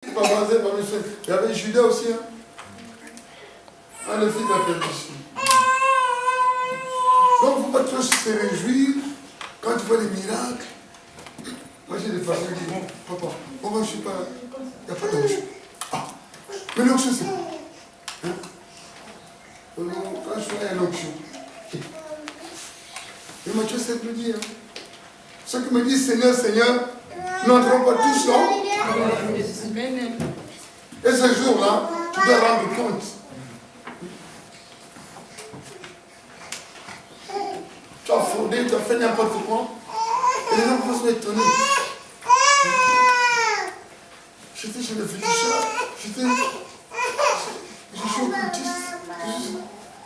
Il y avait Judas aussi. Hein? Le fils de la perdition. Donc, il ne faut pas trop se réjouir quand tu vois les miracles. Moi, j'ai des parents qui disent, bon, papa, pourquoi je ne suis pas là? Il n'y a pas d'onction. Ah, mais l'onction, c'est bon. Hein? Quand je suis là, il y a l'onction. Et Matthieu 7 me dit, hein, ceux qui me disent Seigneur, Seigneur, n'entreront pas tous là. Et ce jour-là, tu dois rendre compte. Tu as fraudé, tu as fait n'importe quoi. Et les gens vont se étonner. J'étais chez le féticheur, je suis occultiste.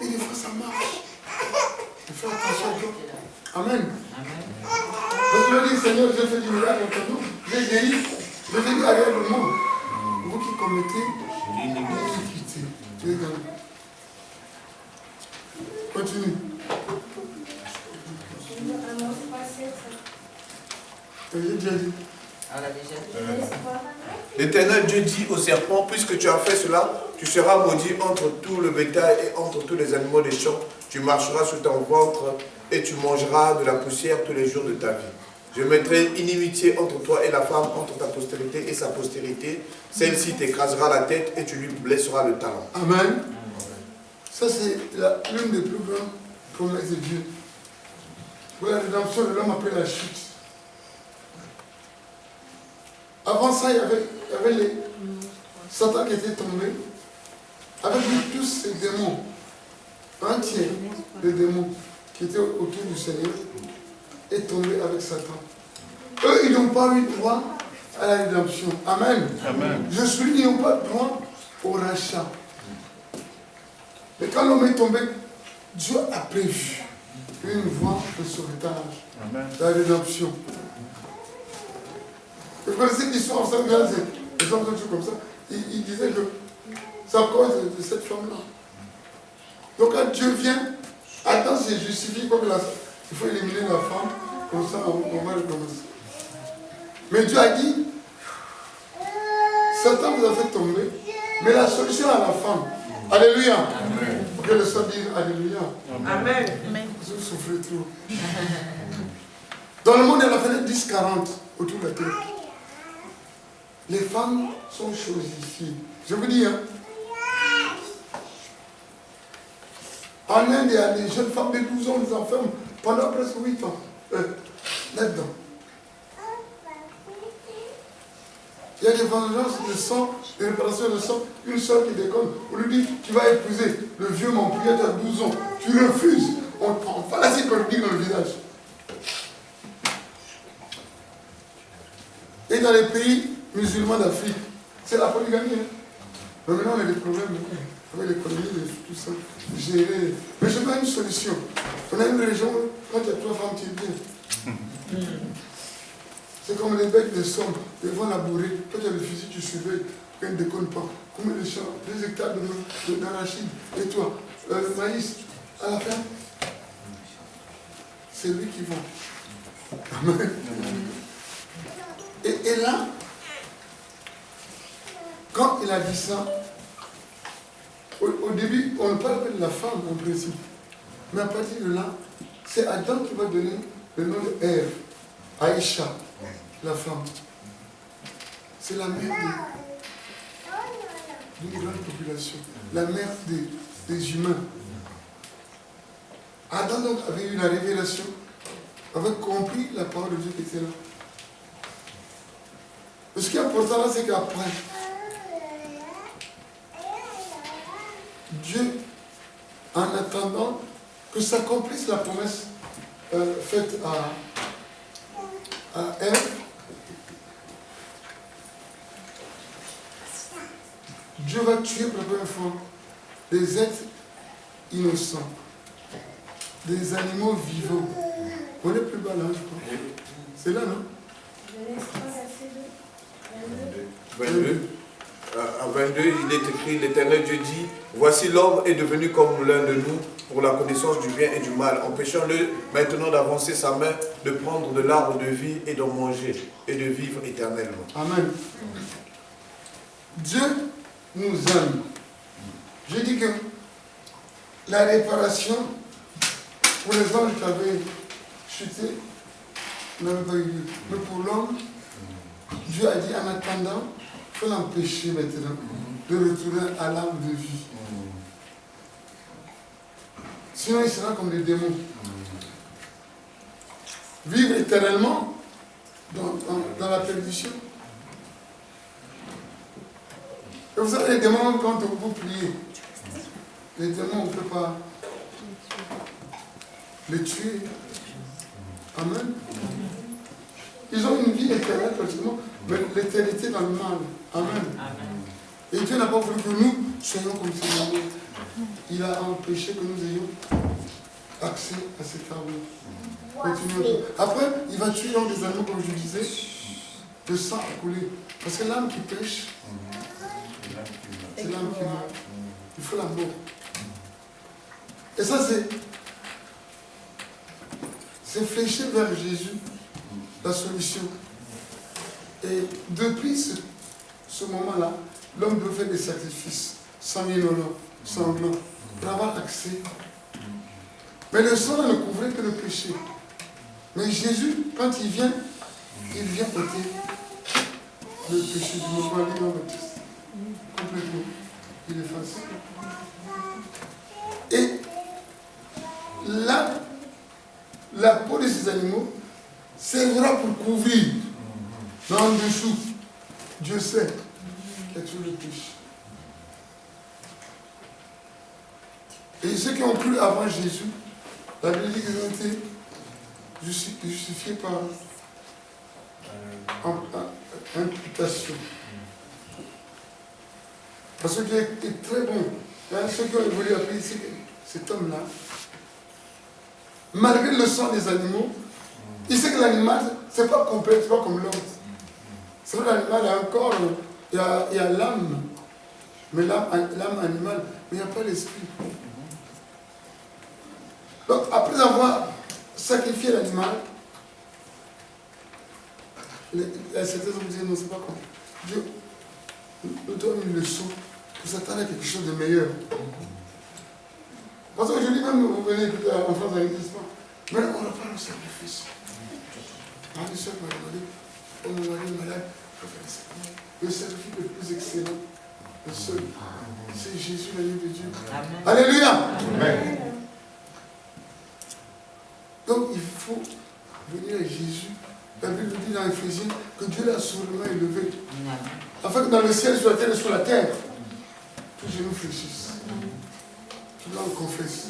Et des fois ça marche. Il faut attention à toi. Amen. Parce que je dis, Seigneur, j'ai fait du miracle entre nous. J'ai guéri. Je l'ai dit avec le monde. Vous qui commettez l'iniquité. Tu es dans. Continue. J'ai déjà dit. L'Éternel Dieu dit au serpent, puisque tu as fait cela, tu seras maudit entre tout le bétail et entre tous les animaux des champs. Tu marcheras sur ton ventre et tu mangeras de la poussière tous les jours de ta vie. Je mettrai inimitié entre toi et la femme, entre ta postérité et sa postérité. Celle-ci t'écrasera la tête et tu lui blesseras le talon. Amen. Ça, c'est l'une des plus grandes promesses de Dieu. Pour la rédemption de l'homme après la chute. Avant ça, il y avait les Satan qui était tombé, avec lui tous ces démons, un tiers des démons qui étaient autour du Seigneur, est tombé avec Satan. Eux, ils n'ont pas eu droit à la rédemption. Amen. Amen. Je suis, ils n'ont pas droit au rachat. Mais quand l'homme est tombé, Dieu a prévu une voie de sauvetage, la rédemption. Vous connaissez l'histoire, ça, les hommes sont comme ça. Il disait que c'est à cause de cette femme-là. Donc quand Dieu vient, Adam s'est justifié comme il faut éliminer la femme, comme ça on va recommencer. Mais Dieu a dit, Satan vous a fait tomber, mais la solution à la femme. Alléluia. Amen. Que le Seigneur dise Alléluia. Amen. Vous souffrez trop. Dans le monde, il y a la fenêtre 10-40 autour de la terre. Les femmes sont chosifiées. Je vous dis, hein. En Inde, il y a des jeunes femmes de 12 ans, des enferment pendant presque 8 ans. Là-dedans. Il y a des vengeances de sang, des réparations de sang. Une soeur qui déconne, on lui dit, tu vas épouser le vieux Montpellier, tu as 12 ans. Tu refuses. On prend pas la psychologie dans le visage. Et dans les pays musulmans d'Afrique, c'est la polygamie. Hein. Mais maintenant, on a des problèmes avec l'économie, tout ça. Gérer. Mais je vois une solution. On a une région, quand il y a 3 femmes, tu es bien. C'est comme les becs de somme. Ils vont labourer. Quand tu as le fusil, tu surveilles. Quand ils ne déconnent pas. Combien de champs, 2 hectares d'arachide. Et toi, le maïs, à la fin, c'est lui qui vend. Amen. Et là, quand il a dit ça, au début, on ne parle pas de la femme en principe. Mais à partir de là, c'est Adam qui va donner le nom de Ève, Aïcha, la femme. C'est la mère d'une grande population, la mère des humains. Adam donc avait eu la révélation, avait compris la parole de Dieu qui était là. Ce qui est important là, c'est qu'après, Dieu, en attendant que s'accomplisse la promesse faite à Ève, Dieu va tuer pour la première fois des êtres innocents, des animaux vivants. On est plus bas là, je crois. C'est là, non? 22. À 22, il est écrit, l'Éternel Dieu dit, voici l'homme est devenu comme l'un de nous pour la connaissance du bien et du mal. Empêchons-le maintenant d'avancer sa main, de prendre de l'arbre de vie et d'en manger et de vivre éternellement. Amen. Dieu nous aime. Je dis que la réparation pour les anges qui avaient chuté n'avait pas eu lieu. Mais pour l'homme, Dieu a dit en attendant, il faut l'empêcher maintenant de retourner à l'âme de vie. Sinon, il sera comme les démons. Vivre éternellement dans la perdition. Et vous savez, les démons, quand vous priez, les démons, on ne peut pas les tuer. Amen. Ils ont une vie éternelle, pratiquement, mais l'éternité dans le mal. Amen. Et Dieu n'a pas voulu que nous soyons comme ces démons. Il a empêché que nous ayons accès à cet arbre. Après, il va tuer dans des animaux, comme je disais, le sang a coulé. Parce que l'âme qui pêche, c'est l'âme qui meurt. Il faut la mort. Et ça, c'est fléché vers Jésus, la solution. Et depuis ce moment-là, l'homme doit faire des sacrifices sanguinolents, sanglants, pour avoir accès. Mais le sang ne couvrait que le péché. Mais Jésus, quand il vient ôter le péché du monde. On va lire dans le texte. Complètement. Il efface. Et là, la peau de ces animaux servira pour couvrir dans le dessous. Dieu sait qu'il y a tout le péché. Et ceux qui ont cru avant Jésus, la Bible dit qu'ils ont été justifiés par imputation. Parce que Dieu est très bon. Ceux qui ont évolué après, cet homme-là, malgré le sang des animaux, il sait que l'animal, c'est pas complet, c'est pas comme l'homme. C'est vrai, l'animal a un corps, il y a l'âme, mais l'âme animale, mais il n'y a pas l'esprit. Donc, après avoir sacrifié l'animal, certains ont dit non, c'est pas comme Dieu nous donne une leçon pour s'attendre à quelque chose de meilleur. Parce qu'aujourd'hui, même vous venez écouter en France, ça n'existe pas. Mais on n'a pas le sacrifice. Le seul m'a demandé, oh mon mari est malade, il faut faire le sacrifice. Le sacrifice le plus excellent, le seul, c'est Jésus, l'agneau de Dieu. Amen. Alléluia. Amen. Donc il faut venir à Jésus. La Bible dit dans Éphésiens que Dieu l'a souverainement élevé. Afin que dans le ciel, sur la terre et sur la terre, tous les genoux fléchissent. Tout l'homme confesse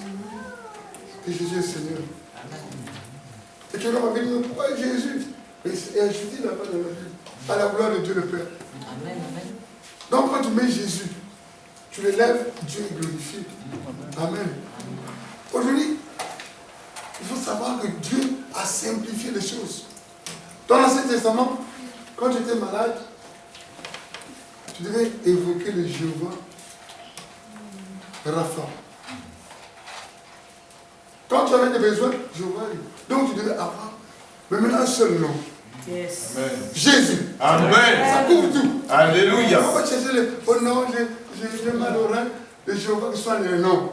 que Jésus est Seigneur. Et que l'homme a dit, mais pourquoi Jésus? Et ajouté là-bas dans la Bible, à la gloire de Dieu le Père. Amen. Donc quand tu mets Jésus, tu l'élèves, Dieu est glorifié. Amen. Aujourd'hui, il faut savoir que Dieu a simplifié les choses. Dans l'Ancien Testament, quand tu étais malade, tu devais évoquer le Jéhovah Rapha. Quand tu avais des besoins, Jéhovah. Donc tu devais avoir, mais maintenant un seul nom. Yes. Amen. Jésus. Amen. Ça couvre tout. Alléluia. On va chercher le nom, j'ai mal au rein, le Jéhovah qui soit le nom.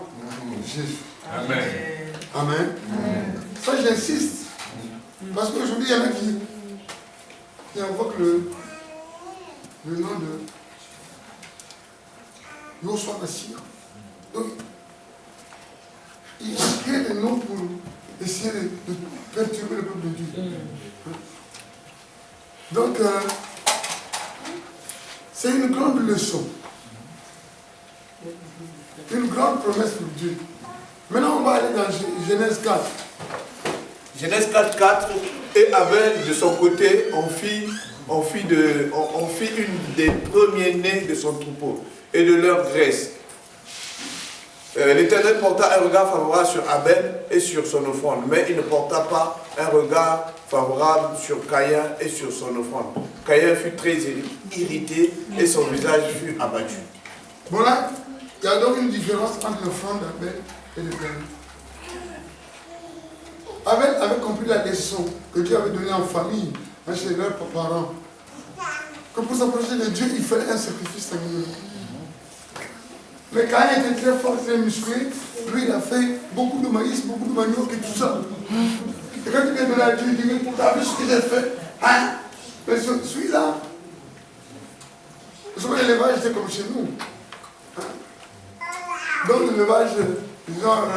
Jésus. Amen. Amen. Ça, j'insiste. Parce qu'aujourd'hui, il y en a qui invoquent le nom de Yoshua Massir. Donc, ils créent des noms pour essayer de perturber le peuple de Dieu. Donc, c'est une grande leçon. Une grande promesse pour Dieu. Maintenant, on va aller dans Genèse 4. Genèse 4, et Abel, de son côté, on fit une des premiers-nés de son troupeau et de leur graisse. L'Éternel porta un regard favorable sur Abel et sur son offrande, mais il ne porta pas un regard favorable sur Caïn et sur son offrande. Caïn fut très irrité et son visage fut abattu. Bon là, il y a donc une différence entre l'offrande d'Abel et l'Éternel. Abel avait compris la leçon que Dieu avait donnée en famille, chez leurs parents. que pour s'approcher de Dieu, il fallait un sacrifice animal. Mais quand il était très fort, très musclé, lui, il a fait beaucoup de maïs, beaucoup de manioc et tout ça. Et quand il vient de la Dieu, il dit, mais t'as vu ce que j'ai fait? Hein? Mais celui-là, vous savez, l'élevage était comme chez nous. Hein? Donc l'élevage, genre,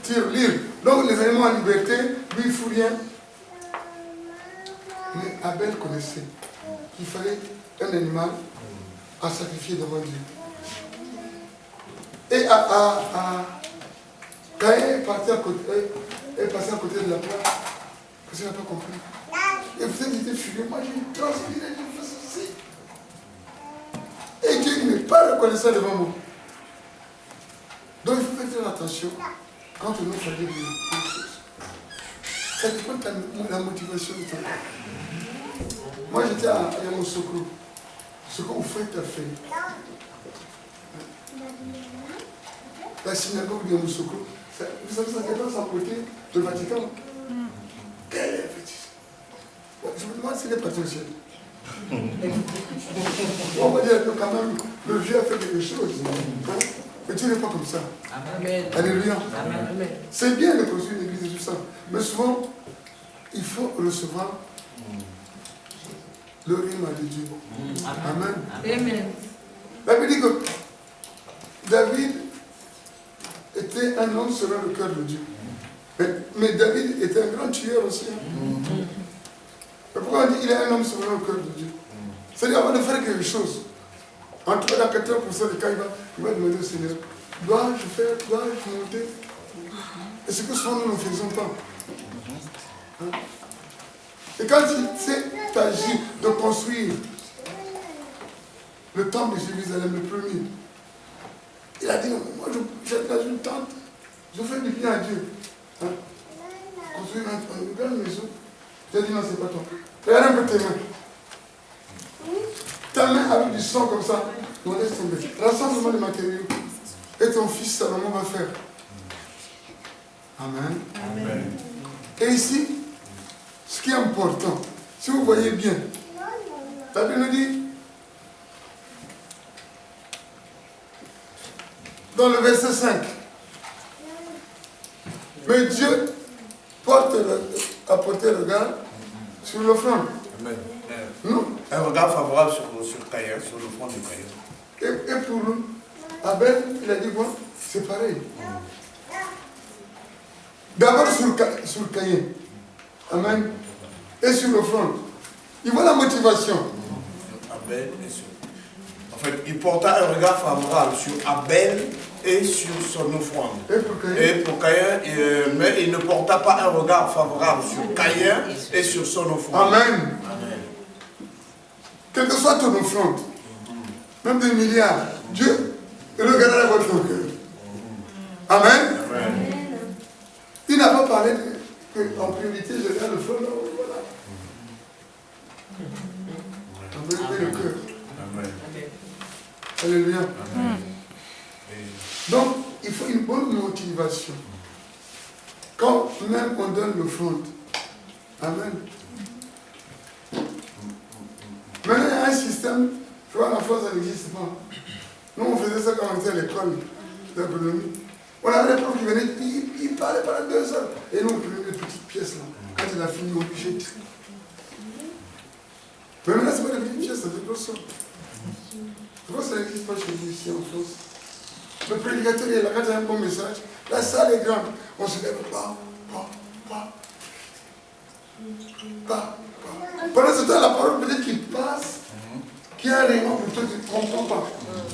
tire-lire. Donc les animaux en liberté, lui, il ne fout rien. Mais Abel connaissait qu'il fallait un animal à sacrifier devant Dieu. Et quand elle est passée à côté de la place, parce qu'elle n'a pas compris. Et vous êtes été furieux, moi j'ai transpiré, j'ai fait ceci. Et Dieu n'est pas reconnaissant devant moi. Donc il faut faire très attention quand on nous fait des choses. Ça dépend de la motivation de ton âme. Moi j'étais à Yamoussoukro. Ce qu'on fait, tu as fait. La synagogue de Yamoussoukro, vous savez, ça dépend à côté du Vatican. Quelle est bêtise. Je me demande s'il est parti au ciel. On va dire que quand même, le Dieu a fait quelque chose. Mais Dieu n'est pas comme ça. Amen. Alléluia. Amen. C'est bien de construire une église et tout ça. Mais souvent, il faut recevoir le rime de Dieu. Amen. Amen. La Bible dit que David était un homme selon le cœur de Dieu. Mais David était un grand tueur aussi. Mais pourquoi on dit qu'il est un homme selon le cœur de Dieu? C'est-à-dire avant de faire quelque chose. En tout cas, dans 80% des cas, il va demander au Seigneur, dois-je faire, dois-je monter? Et c'est que souvent nous ne faisons pas. Hein? Et quand il s'est agi de construire le temple de Jérusalem, le premier, il a dit, moi j'habite dans une tente, je fais du bien à Dieu. Hein? Construire une grande maison. Il a dit, non, c'est pas toi. Regarde un peu tes mains. Ta main avec du sang comme ça, on laisse tomber. Rassemblement de matériaux. Et ton fils Salomon va faire. Amen. Amen. Et ici, ce qui est important, si vous voyez bien, la Bible nous dit, dans le verset 5, mais Dieu a porté le regard sur l'offrande. Amen. Non? Un regard favorable sur Caïn, sur l'offrande de Caïn. Et pour Abel, il a dit quoi? C'est pareil. D'abord sur Caïn. Amen. Et sur l'offrande. Il voit la motivation. Abel et sur... En fait, il porta un regard favorable sur Abel et sur son offrande. Et pour Caïn, mais il ne porta pas un regard favorable sur Caïn et sur son offrande. Amen. Amen. Quelle que soit ton offrande, même des milliards, Dieu regardera votre cœur. Amen. Amen. Il n'a pas parlé en priorité, je regarde le front, voilà. En vérité, le cœur. Amen. Alléluia. Amen. Donc, il faut une bonne motivation. Quand même on donne l'offrande. Amen. Maintenant, il y a un système, tu vois, en France, ça n'existe pas. Nous, on faisait ça quand on était à l'école d'agronomie. On avait des profs qui venaient, ils parlaient pendant 2 heures. Et nous, on prenait des petites pièces là. Quand il a fini, on les jette. Mais maintenant, ce n'est pas des petites pièces, ça fait grosse. Pourquoi ça n'existe pas chez nous ici en France? Le prédicateur est là, quand il y a un bon message, la salle est grande. On se lève, pendant ce temps, la parole peut-être qu'il passe, qu'il y a un rayon pour toi, tu ne comprends pas.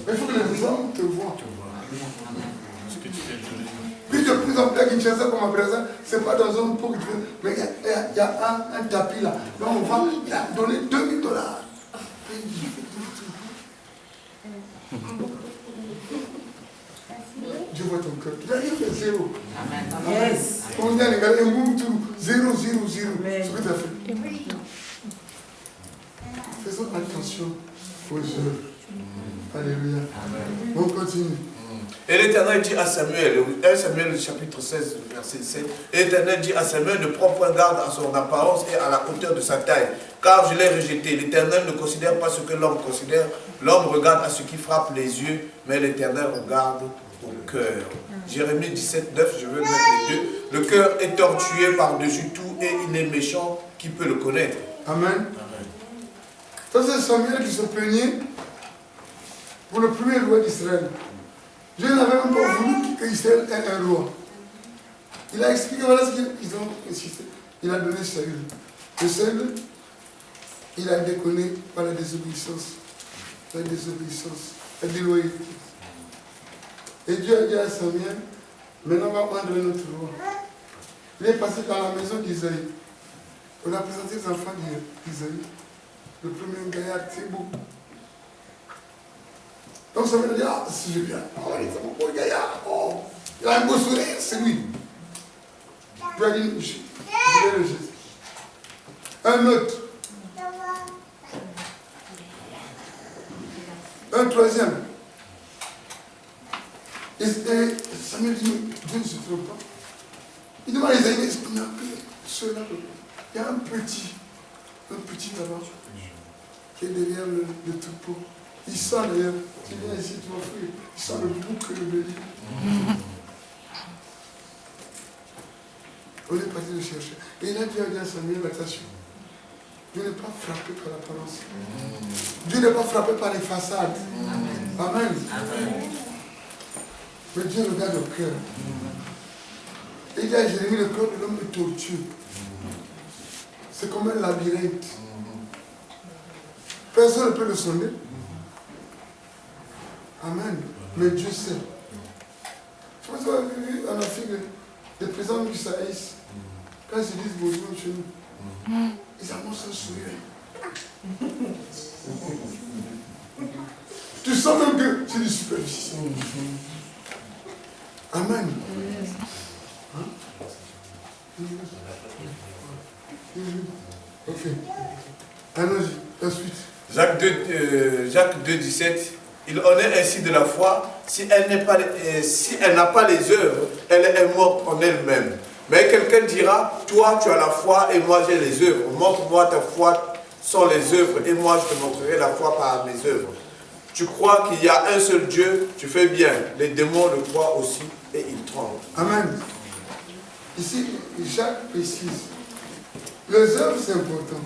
Mais il faut que les hommes te voient. Puis de plus en plus à Kinshasa comme à présent, ce n'est pas dans un pot que tu veux, mais il y a un tapis là. Là on va donner $2000. Dieu voit ton cœur. Tu n'as rien fait, zéro. Amen. Yes. On dit à l'égal, un boum, tout, 0, 0, 0. Ce que tu as fait. Faisons attention aux œuvres. Alléluia. Amen. On continue. Et l'Éternel dit à Samuel, 1 Samuel chapitre 16, verset 7, et l'Éternel dit à Samuel, ne prends point garde à son apparence et à la hauteur de sa taille, car je l'ai rejeté. L'Éternel ne considère pas ce que l'homme considère. L'homme regarde à ce qui frappe les yeux, mais l'Éternel regarde au cœur. Jérémie 17, 9, je veux mettre les deux. Le cœur est tortué par-dessus tout et il est méchant, qui peut le connaître? Amen. Ça c'est Samuel qui se plaignait pour le premier roi d'Israël. Dieu n'avait même pas voulu qu'Israël ait un roi. Il a expliqué, voilà ce qu'ils ont insisté. Il a donné Saül. Et Saül, il a déconné par la désobéissance. La déloyauté. Et Dieu a dit à Samuel, maintenant on va prendre notre roi. Il est passé dans la maison d'Isaïe. On a présenté les enfants d'Isaïe. Le premier gaillard, c'est beau. Donc ça veut dire, ah, si je viens, oh, il est un beau gaillard, oh, il a un beau sourire, c'est lui. Je lui ai dit, je vais le jeter. Un autre. Un troisième. Et Samuel dit, Dieu ne se trompe pas. Il demande à Isaïe, est-ce qu'on a appelé ceux-là? Il y a un petit là-bas, qui est derrière le troupeau. Il sent d'ailleurs, tu viens ici, tu vas frère, il sent le bouc et le bélier. On est parti le chercher. Et là, Dieu a dit à Samuel, attention, Dieu n'est pas frappé par l'apparence. Dieu n'est pas frappé par les façades. Amen. Mais Dieu regarde au cœur. Et il dit à Jérémie, le cœur de l'homme est tortueux. C'est comme un labyrinthe. Personne ne peut le sonder. Amen. Mais Dieu sait. Je pense que vous avez vu en Afrique des présidents qui s'haïssent. Quand ils disent bonjour chez nous, ils annoncent un sourire. Tu sens même que c'est du superficie. Amen. Hein? Ok. Allons-y, la suite. Jacques 2, 17. Il en est ainsi de la foi. Si elle n'a pas les œuvres, elle est morte en elle-même. Mais quelqu'un dira, toi tu as la foi et moi j'ai les œuvres. Montre-moi ta foi sans les œuvres et moi je te montrerai la foi par mes œuvres. Tu crois qu'il y a un seul Dieu, tu fais bien. Les démons le croient aussi et ils tremblent. Amen. Ici, Jacques précise. Les œuvres, c'est important.